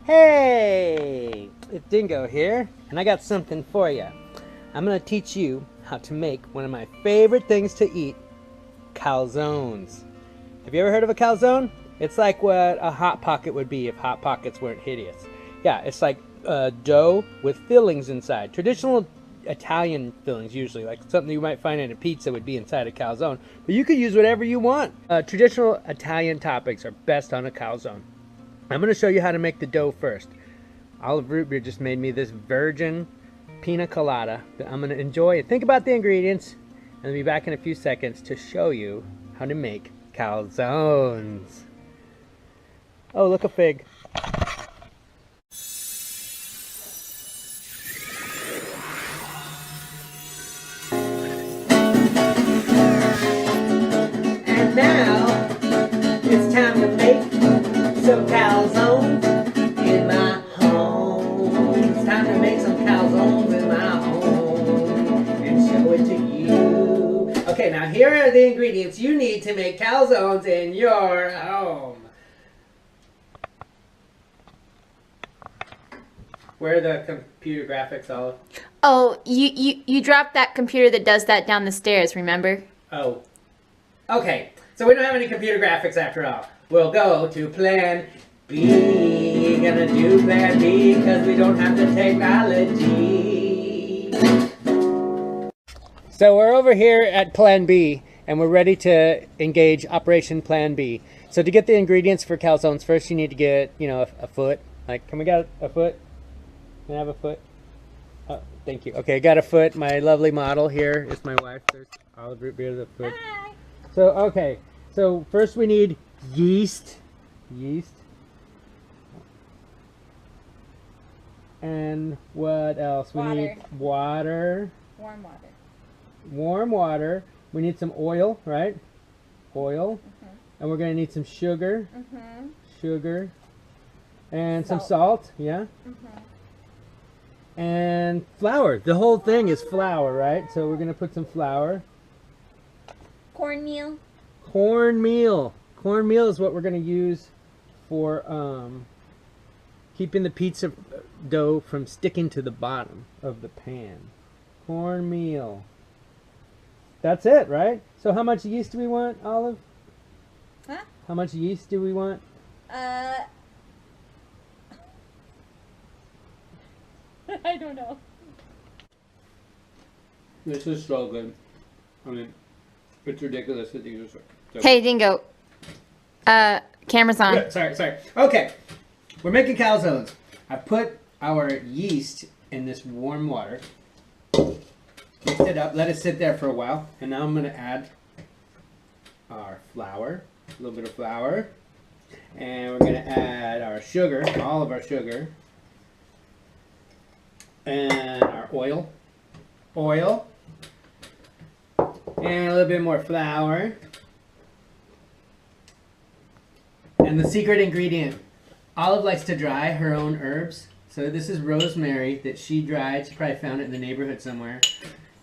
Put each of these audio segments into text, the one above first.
Hey, it's Dingo here, and I got something for you. I'm going to teach you how to make one of my favorite things to eat, calzones. Have you ever heard of a calzone? It's like what a Hot Pocket would be if Hot Pockets weren't hideous. Yeah, it's like dough with fillings inside. Traditional Italian fillings usually, like something you might find in a pizza would be inside a calzone. But you could use whatever you want. Traditional Italian toppings are best on a calzone. I'm going to show you how to make the dough first. Olive Root Beer just made me this virgin pina colada that I'm going to enjoy. Think about the ingredients, and I'll be back in a few seconds to show you how to make calzones. Oh, look, a fig. And now it's time to make some calzones in my home. It's time to make some calzones in my home and show it to you. Okay, now here are the ingredients you need to make calzones in your home. Where are the computer graphics, Olive? Oh, you dropped that computer that does that down the stairs, remember? Oh. Okay, so we don't have any computer graphics after all. We'll go to plan B. Gonna do plan B because we don't have the technology. So we're over here at plan B and we're ready to engage Operation Plan B. So to get the ingredients for calzones, first you need to get, a foot. Like, can we get a foot? Can I have a foot? Oh, thank you. Okay, got a foot. My lovely model here is my wife. There's Olive Root Beer, the foot. Hi. So, okay. So first we need yeast. And what else? We need water. Warm water. Warm water. We need some oil, right? Oil. And we're going to need some sugar. Sugar. And some salt, yeah? And flour. The whole thing is flour, right? So we're going to put some flour. Cornmeal. Cornmeal. Cornmeal is what we're going to use for keeping the pizza dough from sticking to the bottom of the pan. Cornmeal. That's it, right? So how much yeast do we want, Olive? Huh? How much yeast do we want? I don't know. This is so good. I mean, it's ridiculous that these are so... Hey, Dingo. Camera's on. Yeah, sorry. Okay, we're making calzones. I put our yeast in this warm water. Mix it up, let it sit there for a while. And now I'm going to add our flour, a little bit of flour. And we're going to add our sugar, all of our sugar. And our oil. And a little bit more flour. And the secret ingredient. Olive likes to dry her own herbs. So this is rosemary that she dried. She probably found it in the neighborhood somewhere.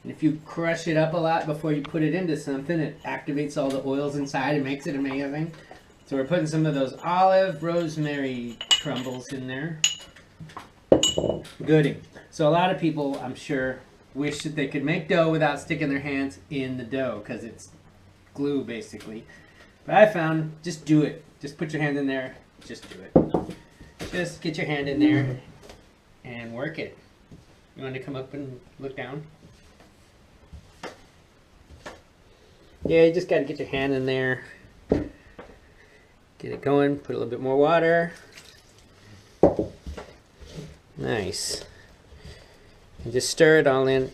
And if you crush it up a lot before you put it into something, it activates all the oils inside and makes it amazing. So we're putting some of those olive rosemary crumbles in there. Goody. So a lot of people, I'm sure, wish that they could make dough without sticking their hands in the dough because it's glue basically. But I found, just do it. Just put your hand in there. Just do it. Just get your hand in there and work it. You want to come up and look down? Yeah, you just got to get your hand in there. Get it going. Put a little bit more water. Nice. And just stir it all in.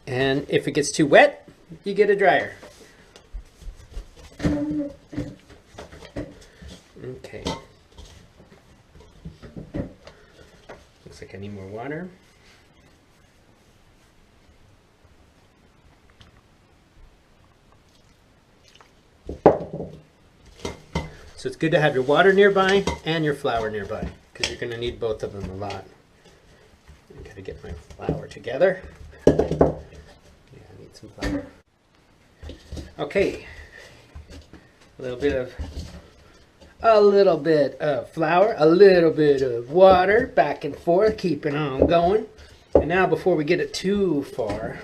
And if it gets too wet, you get a dryer. Okay. Looks like I need more water. So it's good to have your water nearby and your flour nearby because you're going to need both of them a lot. I gotta get my flour together. Yeah, I need some flour. Okay. A little bit of a little bit of flour, a little bit of water, back and forth, keeping on going. And now before we get it too far,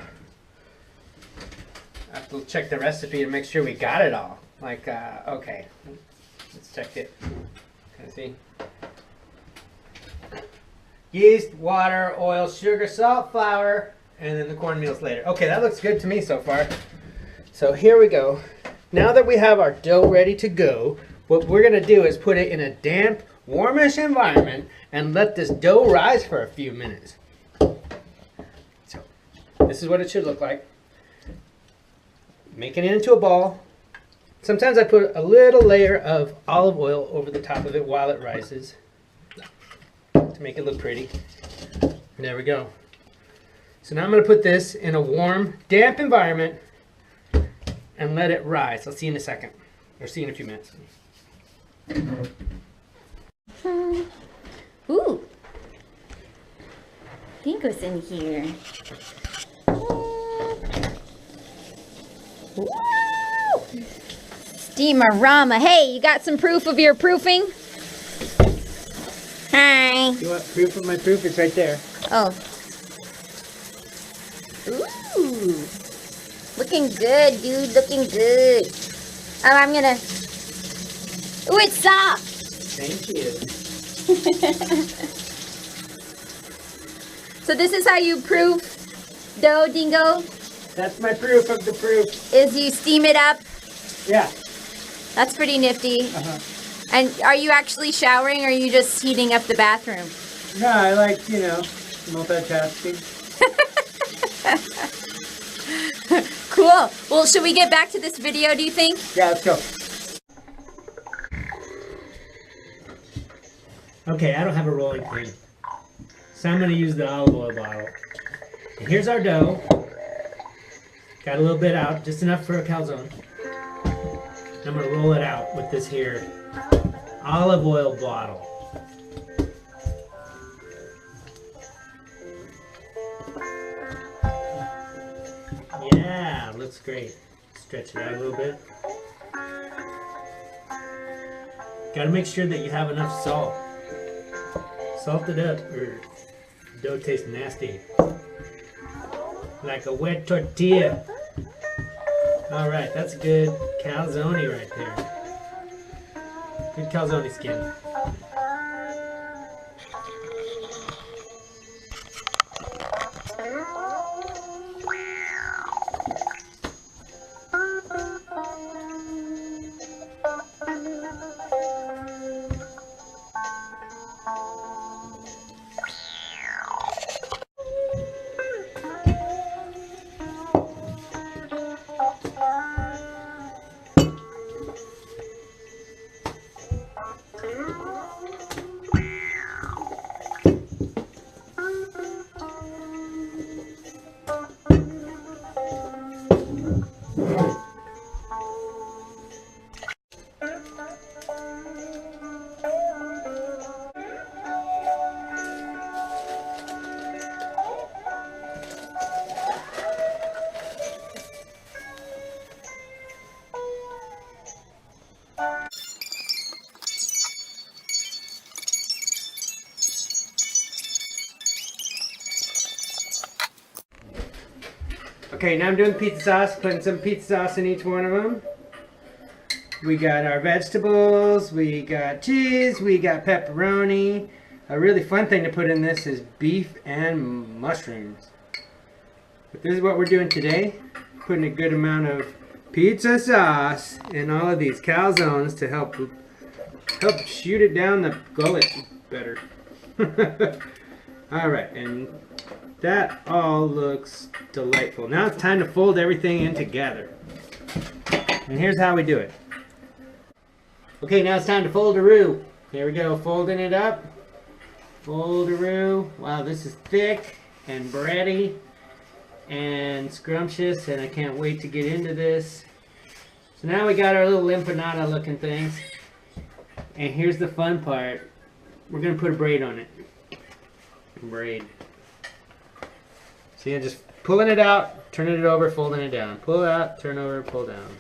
I have to check the recipe to make sure we got it all. Like, okay, let's check it. Can I see? Yeast, water, oil, sugar, salt, flour, and then the cornmeal's later. Okay, that looks good to me so far. So here we go. Now that we have our dough ready to go, what we're gonna do is put it in a damp, warmish environment and let this dough rise for a few minutes. So this is what it should look like. Making it into a ball. Sometimes I put a little layer of olive oil over the top of it while it rises to make it look pretty. There we go. So now I'm going to put this in a warm, damp environment and let it rise. I'll see you in a second, or see you in a few minutes. Ooh. Dingo's in here. Woo! Steamer-rama. Hey, you got some proof of your proofing? Hi. You want proof of my proof? It's right there. Oh. Ooh. Looking good, dude. Looking good. Oh, I'm gonna... Ooh, it's soft. Thank you. So this is how you proof dough, Dingo? That's my proof of the proof. Is you steam it up? Yeah. That's pretty nifty. Uh-huh. And are you actually showering or are you just heating up the bathroom? No, I like, multitasking. Cool. Well, should we get back to this video, do you think? Yeah, let's go. Okay, I don't have a rolling pin, so I'm going to use the olive oil bottle. And here's our dough. Got a little bit out, just enough for a calzone. I'm going to roll it out with this here olive oil bottle. Yeah, looks great. Stretch it out a little bit. Got to make sure that you have enough salt. Salt it up or dough tastes nasty. Like a wet tortilla. Alright, that's a good calzone right there. Good calzone skin. Okay, now I'm doing pizza sauce, putting some pizza sauce in each one of them. We got our vegetables, we got cheese, we got pepperoni. A really fun thing to put in this is beef and mushrooms. But this is what we're doing today. Putting a good amount of pizza sauce in all of these calzones to help shoot it down the gullet better. Alright, and that all looks delightful. Now it's time to fold everything in together. And here's how we do it. Okay, now it's time to fold a roux. Here we go, folding it up. Fold a roux. Wow, this is thick and bready and scrumptious, and I can't wait to get into this. So now we got our little empanada looking things. And here's the fun part. We're gonna put a braid on it. Braid. See, just pulling it out, turning it over, folding it down. Pull out, turn over, pull down.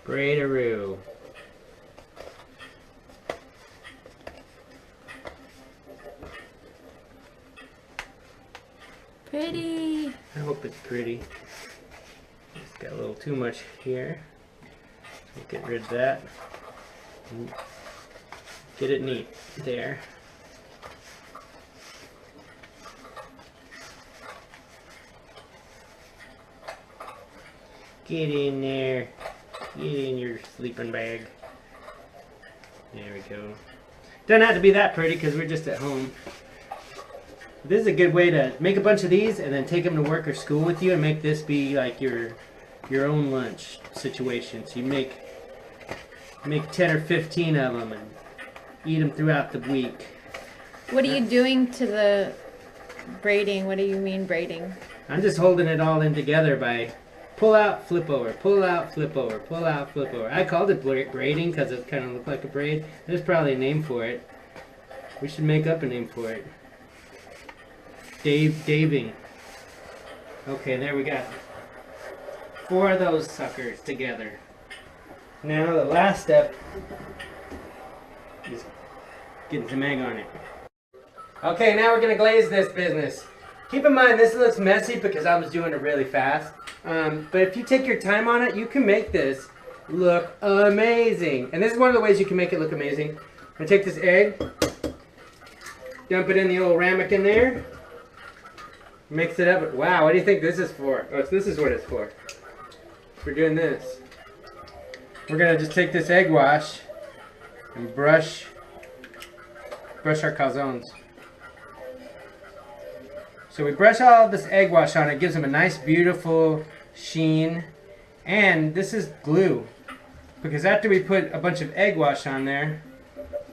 Braid a roux. Pretty. I hope it's pretty. It's got a little too much here. We'll get rid of that. And get it neat there. Get in there. Get in your sleeping bag. There we go. Doesn't have to be that pretty because we're just at home. This is a good way to make a bunch of these and then take them to work or school with you and make this be like your own lunch situation. So you make 10 or 15 of them and eat them throughout the week. What are you doing to the braiding? What do you mean braiding? I'm just holding it all in together by pull out, flip over, pull out, flip over, pull out, flip over. I called it braiding because it kind of looked like a braid. There's probably a name for it. We should make up a name for it. Daving. Okay, there we got 4 of those suckers together. Now the last step is getting some egg on it. Okay, now we're gonna glaze this business. Keep in mind this looks messy because I was doing it really fast. But if you take your time on it, you can make this look amazing. And this is one of the ways you can make it look amazing. I'm gonna take this egg, dump it in the old ramekin there, mix it up. Wow, what do you think this is for? Oh, this is what it's for. We're doing this. We're gonna just take this egg wash and brush our calzones. So we brush all this egg wash on it, gives them a nice beautiful sheen. And this is glue, because after we put a bunch of egg wash on there,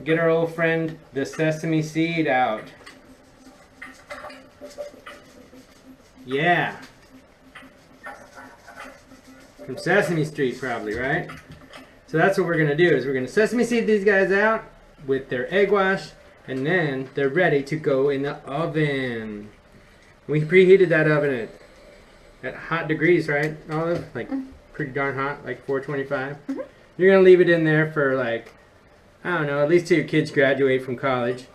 get our old friend the sesame seed out. Yeah. From Sesame Street probably, right? So that's what we're gonna do, is we're gonna sesame seed these guys out with their egg wash, and then they're ready to go in the oven. We preheated that oven at hot degrees, right, Olive? Like pretty darn hot, like 425. You're gonna leave it in there for like, I don't know, at least till your kids graduate from college.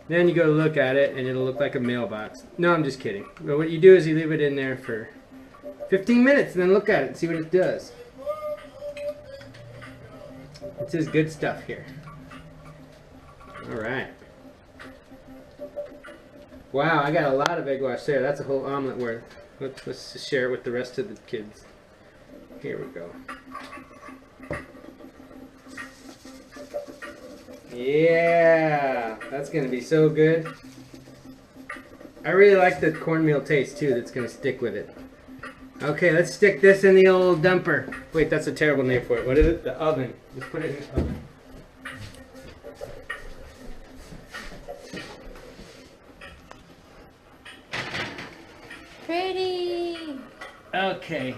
Then you go look at it and it'll look like a mailbox. No, I'm just kidding. But what you do is you leave it in there for 15 minutes and then look at it and see what it does. This is good stuff here. Alright. Wow, I got a lot of egg wash there. That's a whole omelet worth. Let's share it with the rest of the kids. Here we go. Yeah, that's gonna be so good. I really like the cornmeal taste too. That's gonna stick with it. Okay, let's stick this in the old dumper. Wait, that's a terrible name for it. What is it? The oven. Let's put it in the oven. Pretty. Okay.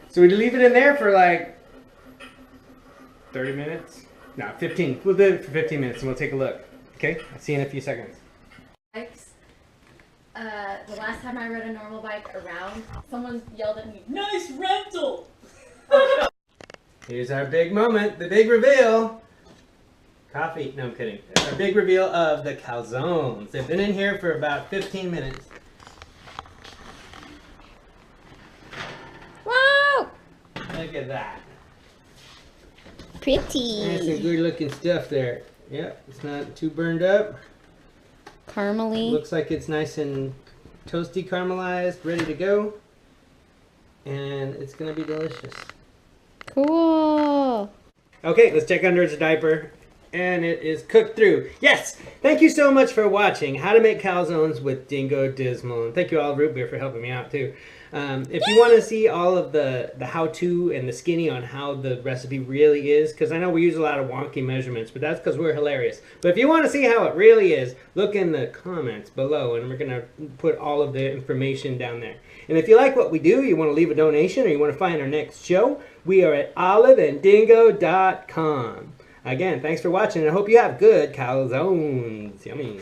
So we leave it in there for like 30 minutes? No, 15. We'll do it for 15 minutes and we'll take a look. Okay? I'll see you in a few seconds. Bikes. The last time I rode a normal bike around, someone yelled at me, "Nice rental!" Here's our big moment, the big reveal. Coffee. No, I'm kidding. Our big reveal of the calzones. They've been in here for about 15 minutes. Wow! Look at that. Pretty. That's some good looking stuff there. Yep, it's not too burned up. Caramely. Looks like it's nice and toasty caramelized, ready to go. And it's gonna be delicious. Cool. Okay, let's check under its diaper. And it is cooked through. Yes! Thank you so much for watching How to Make Calzones with Dingo Dizmal. And thank you all, Root Beer, for helping me out too. If you want to see all of the how-to and the skinny on how the recipe really is, because I know we use a lot of wonky measurements, but that's because we're hilarious. But if you want to see how it really is, look in the comments below, and we're going to put all of the information down there. And if you like what we do, you want to leave a donation, or you want to find our next show, we are at oliveanddingo.com. Again, thanks for watching, and I hope you have good calzones. Yummy.